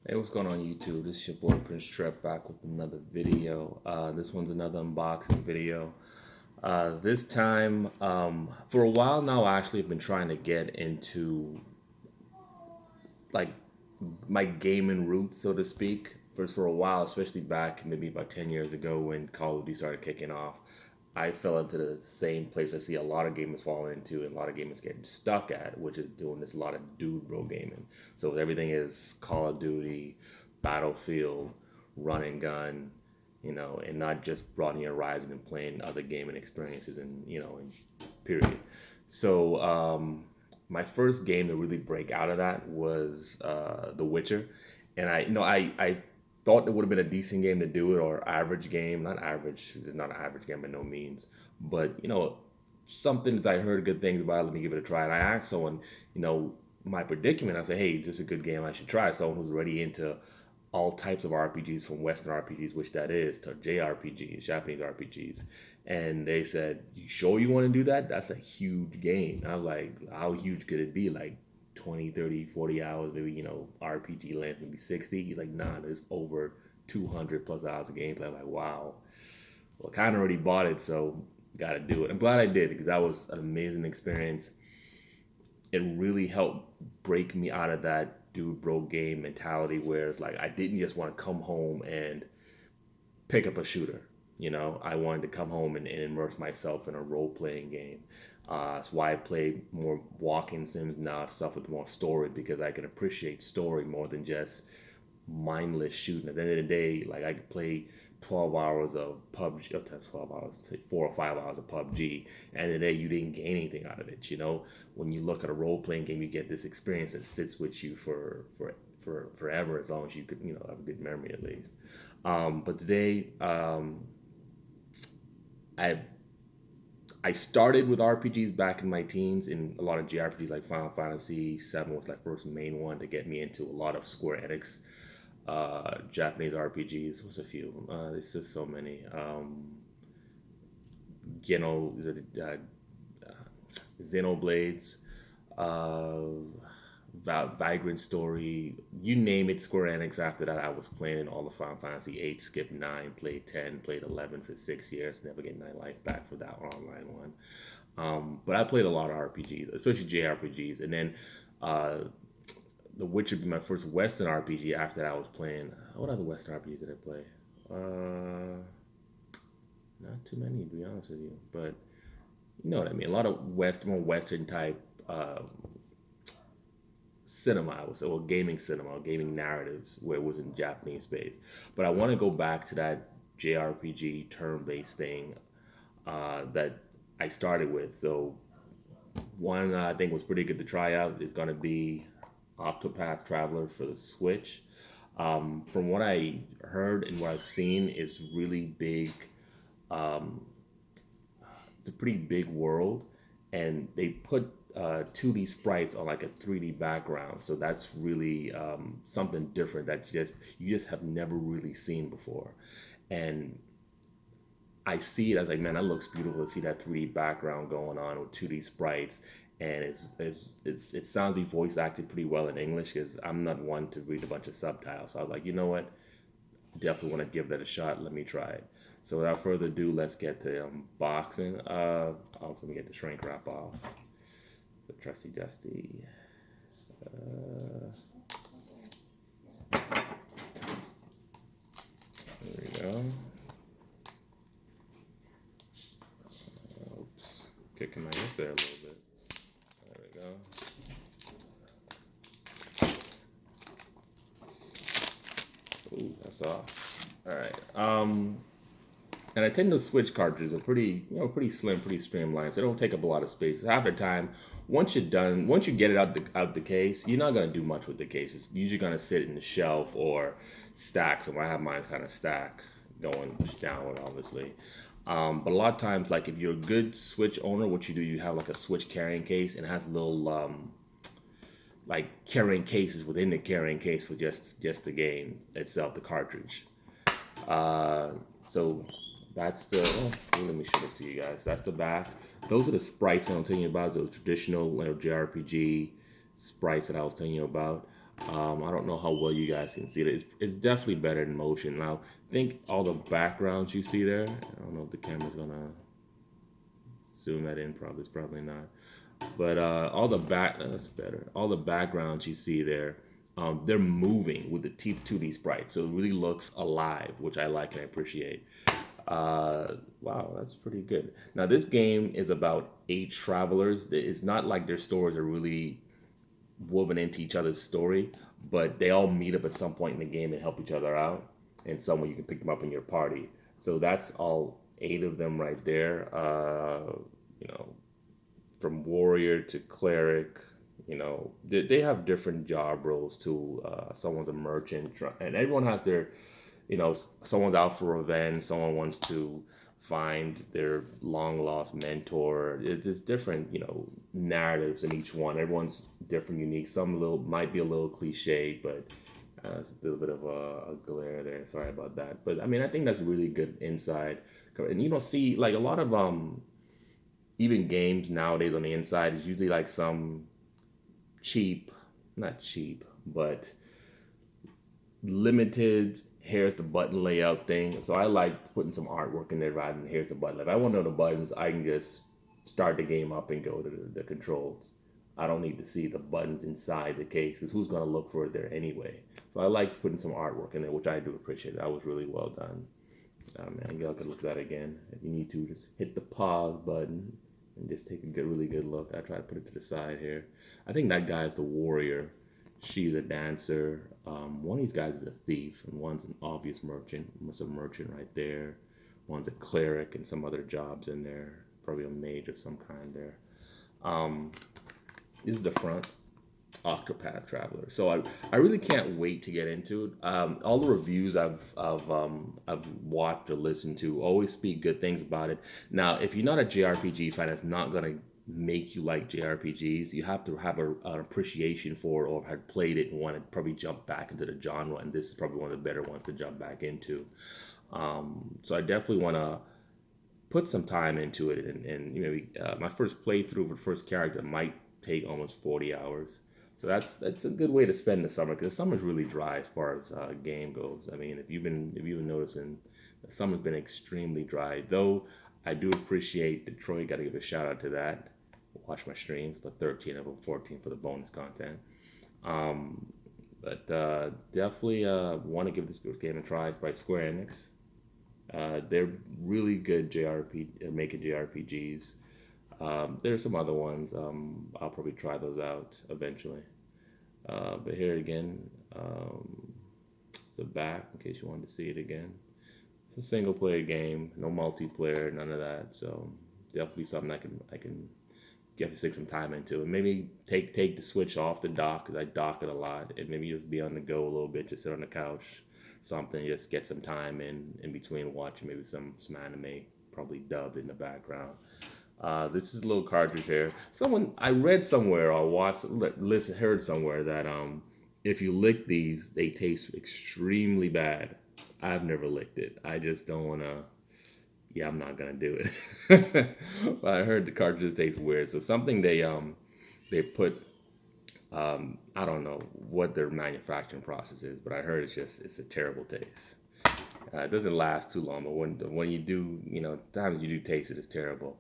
Hey, what's going on YouTube? This is your boy Princetreppe back with another video. This one's another unboxing video. This time, for a while now, I actually have been trying to get into like my gaming roots, so to speak. For a while, especially back maybe about 10 years ago when Call of Duty started kicking off, I fell into the same place I see a lot of gamers falling into and a lot of gamers getting stuck at, which is doing this a lot of dude bro gaming. So everything is Call of Duty, Battlefield, run and gun, and not just broadening your horizon and playing other gaming experiences and period. So my first game to really break out of that was The Witcher, and I thought it would have been a decent game to do it, or average game. Not average, it's not an average game by no means, but something that I heard good things about. Let me give it a try. And I asked someone, my predicament. I said, hey, this is a good game. I should try. Someone who's already into all types of RPGs, from Western RPGs, which that is, to JRPGs, Japanese RPGs. And they said, you sure you want to do that? That's a huge game. I was like, how huge could it be? Like 20, 30, 40 hours, maybe, RPG length, maybe 60. He's like, nah, it's over 200 plus hours of gameplay. I'm like, wow. Well, I kind of already bought it, so got to do it. I'm glad I did because that was an amazing experience. It really helped break me out of that dude bro game mentality where it's like I didn't just want to come home and pick up a shooter. I wanted to come home and immerse myself in a role playing game. That's why I play more walking sims now, stuff with more story, because I can appreciate story more than just mindless shooting. At the end of the day, like I could play 12 hours of PUBG, 12 hours, say 4 or 5 hours of PUBG, and the day you didn't gain anything out of it. When you look at a role playing game, you get this experience that sits with you for forever, as long as you could, have a good memory at least. But today, I I started with RPGs back in my teens, in a lot of JRPGs like Final Fantasy VII was like first main one to get me into a lot of Square Enix Japanese RPGs. What's a few of them? There's just so many. Is it Xenoblades, uh, Vagrant Story, you name it, Square Enix. After that, I was playing all the Final Fantasy 8, skipped 9, played 10, played 11 for 6 years, never get my life back for that online one. But I played a lot of RPGs, especially JRPGs. And then uh, The Witcher be my first Western RPG. After that, I was playing, what other Western RPGs did I play? Uh, Not too many, to be honest with you. But you know what I mean? A lot of Western type cinema, I would say, or gaming cinema, gaming narratives, where it was in Japanese space. But I want to go back to that JRPG turn-based thing that I started with. So one I think was pretty good to try out is going to be Octopath Traveler for the Switch. From what I heard and what I've seen, is really big. Um, it's a pretty big world, and they put 2D sprites on like a 3D background. So that's really something different that you just have never really seen before. And I see it as like, man, that looks beautiful to see that 3D background going on with 2D sprites. And it sounds like voice acted pretty well in English, because I'm not one to read a bunch of subtitles. So I was like, you know what? Definitely want to give that a shot. Let me try it. So without further ado, let's get to unboxing. Also, let me get the shrink wrap off. The trusty dusty. Uh, there we go. Oops, kicking my hip there a little bit. There we go. Ooh, that's off. All right. And I tend to switch cartridges are pretty slim, pretty streamlined. So they don't take up a lot of space. Half the time, once you get it out the case, you're not gonna do much with the case. It's usually gonna sit in the shelf or stack. So I have mine kind of stack going downward, obviously. But a lot of times, like if you're a good Switch owner, what you do, you have like a Switch carrying case, and it has little like carrying cases within the carrying case for just the game itself, the cartridge. Uh, so that's the. Let me show this to you guys. That's the back. Those are the sprites that I'm telling you about. Those traditional JRPG sprites that I was telling you about. I don't know how well you guys can see it. It's definitely better in motion. Now, think all the backgrounds you see there. I don't know if the camera's gonna zoom that in. Probably, it's probably not. But all the that's better. All the backgrounds you see there, they're moving with the 2D sprites, so it really looks alive, which I like and I appreciate. Wow, that's pretty good. Now, this game is about 8 travelers. It's not like their stories are really woven into each other's story, but they all meet up at some point in the game and help each other out. And someone you can pick them up in your party. So that's all 8 of them right there. You know, from warrior to cleric. They have different job roles too. Someone's a merchant, and everyone has their, someone's out for revenge. Someone wants to find their long lost mentor. There's different, narratives in each one. Everyone's different, unique. Some little might be a little cliche, but it's a little bit of a glare there. Sorry about that. But I mean, I think that's really good inside. And see like a lot of even games nowadays on the inside is usually like some cheap, not cheap, but limited here's the button layout thing. So I like putting some artwork in there rather than here's the button. If I want to know the buttons, I can just start the game up and go to the controls. I don't need to see the buttons inside the case because who's going to look for it there anyway? So I like putting some artwork in there, which I do appreciate. That was really well done. Man, y'all can look at that again. If you need to, just hit the pause button and just take a really good look. I try to put it to the side here. I think that guy's the warrior. She's a dancer. One of these guys is a thief, and one's an obvious merchant. Almost a merchant right there. One's a cleric and some other jobs in there. Probably a mage of some kind there. Um, this is the front. Octopath Traveler. So I really can't wait to get into it. All the reviews I've watched or listened to always speak good things about it. Now, if you're not a JRPG fan, it's not gonna make you like JRPGs. You have to have an appreciation for it or have played it and want to probably jump back into the genre. And this is probably one of the better ones to jump back into. So I definitely want to put some time into it. And my first playthrough for the first character might take almost 40 hours. So that's a good way to spend the summer because the summer's really dry as far as game goes. I mean, if you've been noticing, the summer's been extremely dry. Though I do appreciate Detroit. Got to give a shout out to that. Watch my streams, but 13 of them, 14 for the bonus content. Um, but definitely want to give this game a try. It's by Square Enix. They're really good making JRPGs. There are some other ones. I'll probably try those out eventually. But here again, it's the back in case you wanted to see it again. It's a single player game, no multiplayer, none of that. So definitely something I can get to stick some time into, and maybe take the Switch off the dock because I dock it a lot, and maybe just be on the go a little bit, just sit on the couch, something, just get some time in between watching maybe some anime, probably dubbed in the background. This is a little cartridge here. I read somewhere or watched, heard somewhere that if you lick these, they taste extremely bad. I've never licked it. I just don't wanna. Yeah, I'm not gonna do it. But I heard the cartridges taste weird. So something they put. I don't know what their manufacturing process is, but I heard it's a terrible taste. It doesn't last too long, but when you do, times you do taste it, it's terrible.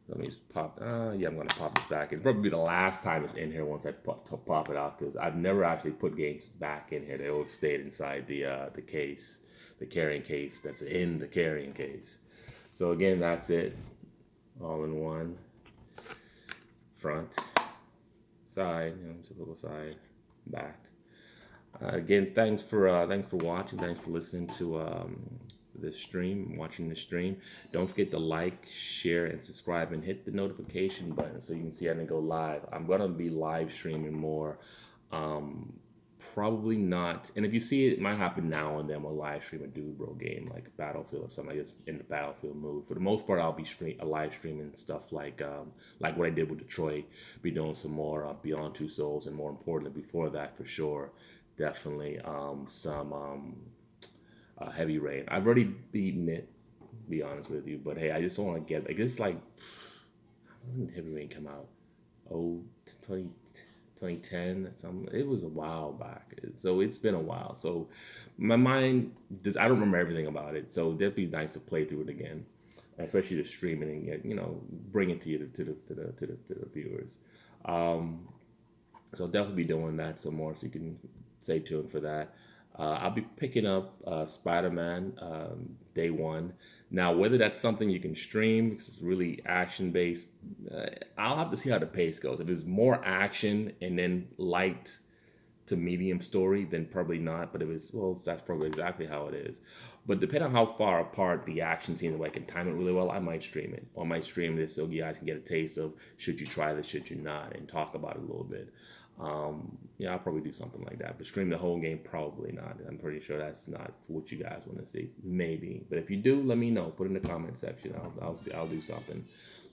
Let me just pop. Yeah, I'm gonna pop this back. It'll probably be the last time it's in here once I pop it out because I've never actually put games back in here. They always stayed inside the case, the carrying case that's in the carrying case. So again, that's it, all in one. Front, side, typical side, back. Again, thanks for watching. Thanks for listening to this stream, watching the stream. Don't forget to like, share, and subscribe, and hit the notification button so you can see when I go live. I'm gonna be live streaming more. Probably not. And if you see it, it might happen now and then. We'll live stream a Dude Bro game like Battlefield or something like this in the Battlefield mood. For the most part, I'll be live streaming stuff like what I did with Detroit. Be doing some more Beyond Two Souls, and more importantly, before that for sure, definitely some Heavy Rain. I've already beaten it, to be honest with you. But hey, I just don't want to get. It's like when did Heavy Rain come out? Oh, 20, 2010. It was a while back. So it's been a while. So my mind just I don't remember everything about it. So that'd be nice to play through it again, especially to stream it and get bring it to you to the viewers. Um, so I'll definitely be doing that some more. So you can stay tuned for that. I'll be picking up Spider-Man day one. Now, whether that's something you can stream because it's really action based, I'll have to see how the pace goes. If it's more action and then light to medium story, then probably not. But if it's well, that's probably exactly how it is. But depending on how far apart the action scenes, if I can time it really well, I might stream it. Or I might stream this so you guys can get a taste of should you try this, should you not, and talk about it a little bit. Yeah, I'll probably do something like that. But stream the whole game, probably not. I'm pretty sure that's not what you guys want to see. Maybe, but if you do, let me know. Put in the comment section. I'll see. I'll do something.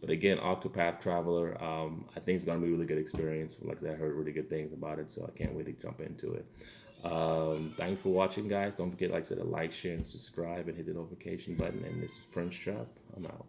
But again, Octopath Traveler, I think it's gonna be a really good experience. Like I said, I heard really good things about it, so I can't wait to jump into it. Thanks for watching, guys. Don't forget, like I said, to like, share, and subscribe, and hit the notification button. And this is Prince Trap. I'm out.